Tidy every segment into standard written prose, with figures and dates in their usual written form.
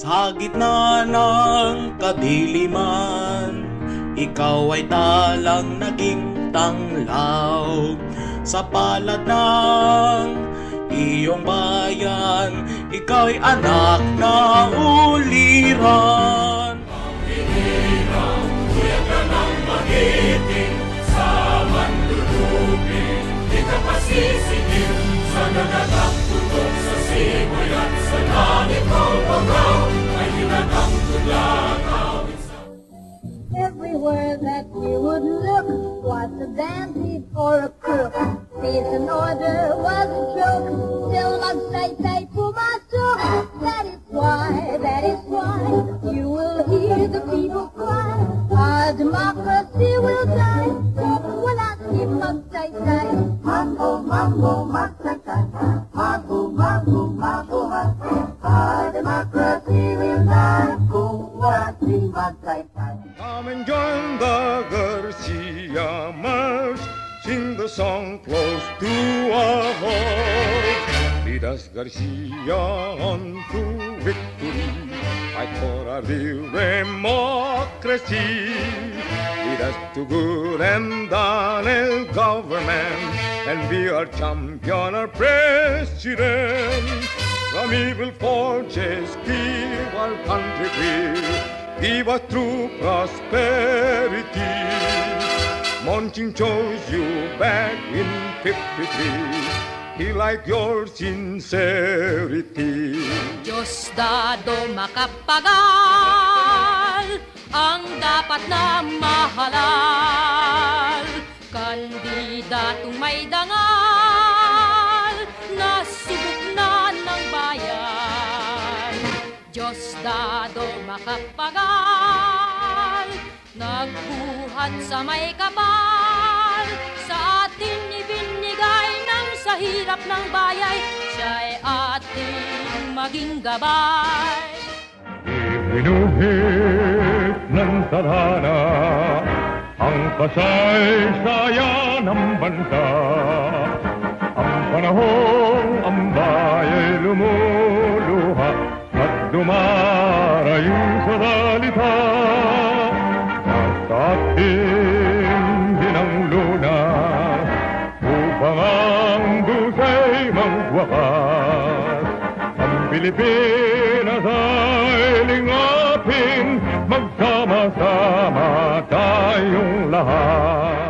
Sa gitna ng kadiliman, ikaw ay talang naging tanglaw. Sa palad ng iyong bayan, ikaw ay anak na uliran. Ang hinirang, kuya ka ng magiting, sa manlulupin, di ka pasisingil, sa nagagang tutok sa simoy at sa langit mo pagaw, ay hinatang tulakaw. Everywhere that you would look was a bandit or a crook. Peace and order was a joke till magsaytay pumasok. That is why you will hear the people cry. Our democracy will die. Wala si magsaytay. Mambo, mambo, magsaytay. Mambo, mambo, mambo, magsaytay. Our democracy will die. Kung wala si magsaytay. Come and join the Garcia March. Sing the song close to our hearts. Lead us, Garcia, on to victory. Fight for our real democracy. Lead us to good and honest government, and be our champion, our president. From evil forces, keep our country free. Give us true prosperity. Monching chose you back in 53. He liked your sincerity. Diyos dado makapagal ang dapat na mahalal. Kandidatong may dangal na subok na ng bayan. Diyos dado makapagal, nagbuhat sa may kapal, sa atin ibinigay ng sa hirap ng bayay, siya'y ating maging gabay. Ibinuhit ng tadhana ang kasaysayan ng bansa. Ang panahong ang bayay lumuluha at dumarayo sa dalita. At ating binangluna upang ang dusay magwakas. Ang Pilipinas ay lingapin, magsama-sama tayong lahat.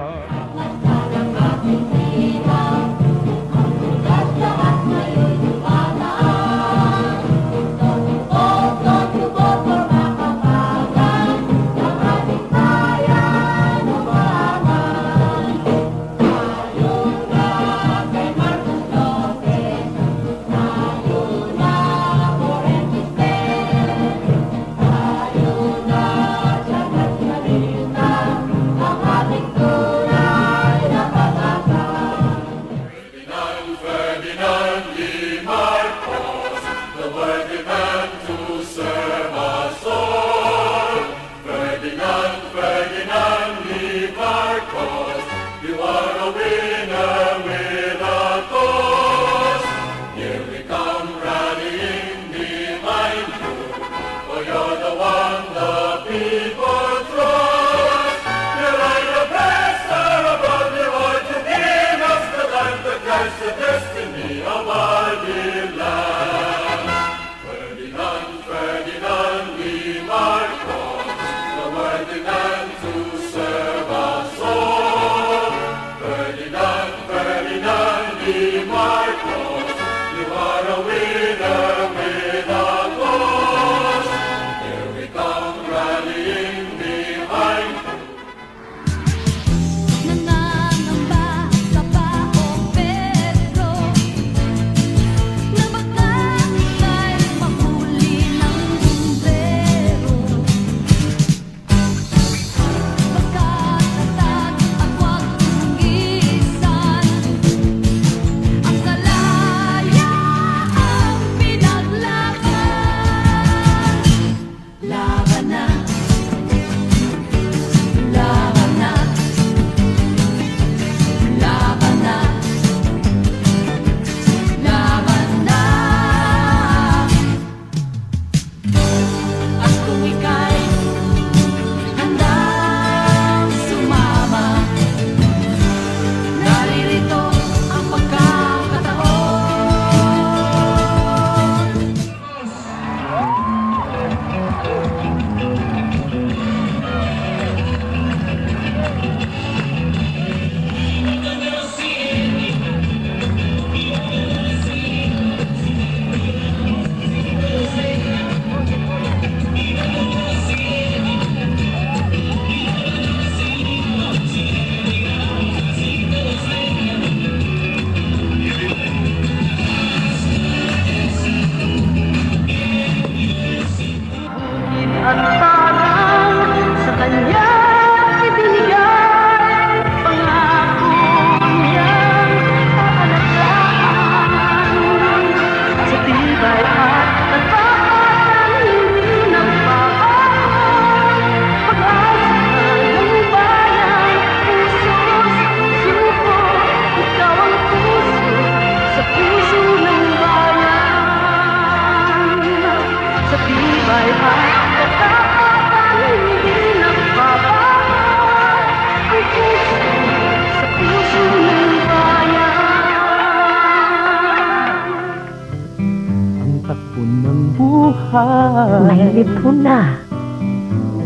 buhay. May libro na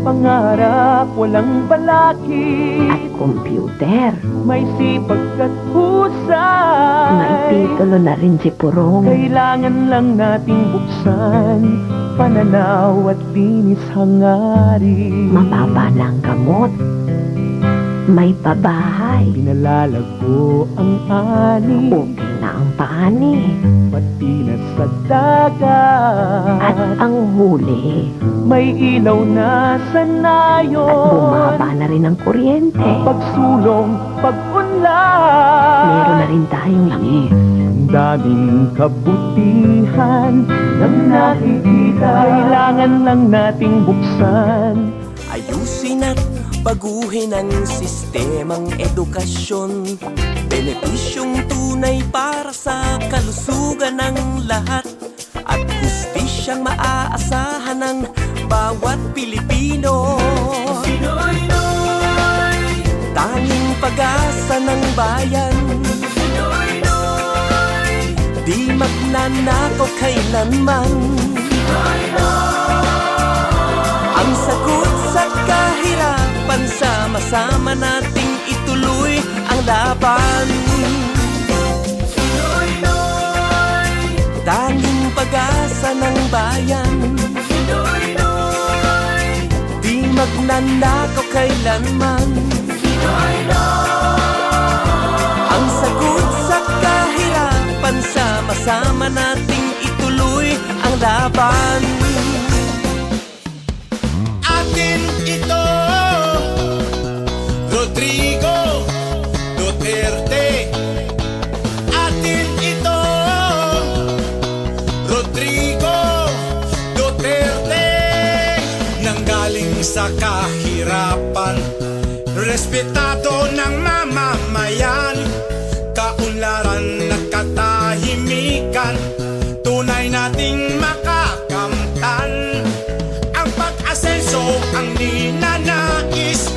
Pangarap walang balakid, at computer. may sipag at husay. May titulo na rin si Purong. Kailangan lang nating buksan, pananaw at linis hangarin. Mababa na ang gamot. May pabahay. Pinalalago ang ani, Okay na ang paani. pati na sa dagat. At ang huli. May ilaw na sa nayon. At bumaba na rin ang kuryente. Pagsulong, pag-unlad. Meron na rin tayong langis. Ang daming kabutihan ng nakikita. Kailangan lang nating buksan. Ayusin at baguhin ang sistemang edukasyon. Benepisyong tunay para sa kalusugan ng lahat. At hustisyang maaasahan ng bawat Pilipino. Tanging pag-asa ng bayan. Di magnanakaw kailanman. Ang sagot sa kahirapan, sama-sama nating ituloy ang laban. Tanging pag-asa ng bayan. Di magnanakaw kailanman. Ang sagot sa kahirapan, sama-sama nating ituloy ang laban. Atin ito, Rodrigo Duterte. Atin ito, Rodrigo Duterte. Nanggaling sa kahirapan, respetado ng mamamayan, kaunlaran at katahimikan, tunay nating makakamtan. Ang pag-asenso ang ninanais,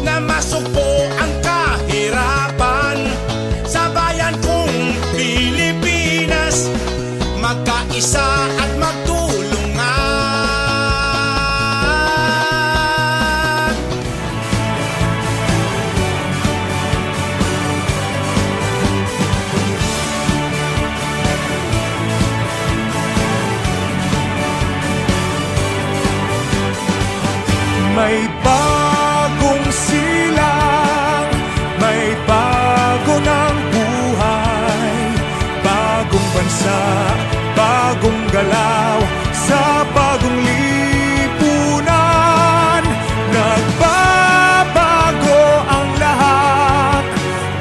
na masugpo ang kahirapan. Sa bayan kong Pilipinas, magkaisa at magtulungan. May bagong silang, may bago ng buhay, bagong bansa, bagong galaw, sa bagong lipunan. Nagbabago ang lahat,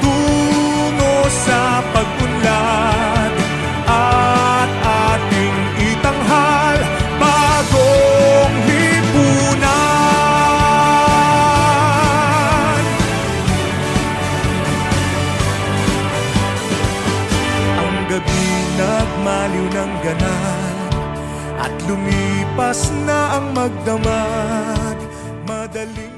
tungo sa pag-unlad, at ating itanghal bagong lipunan. Ang gabi nagmaliw ng ganap, at lumipas na ang magdamag. Madaling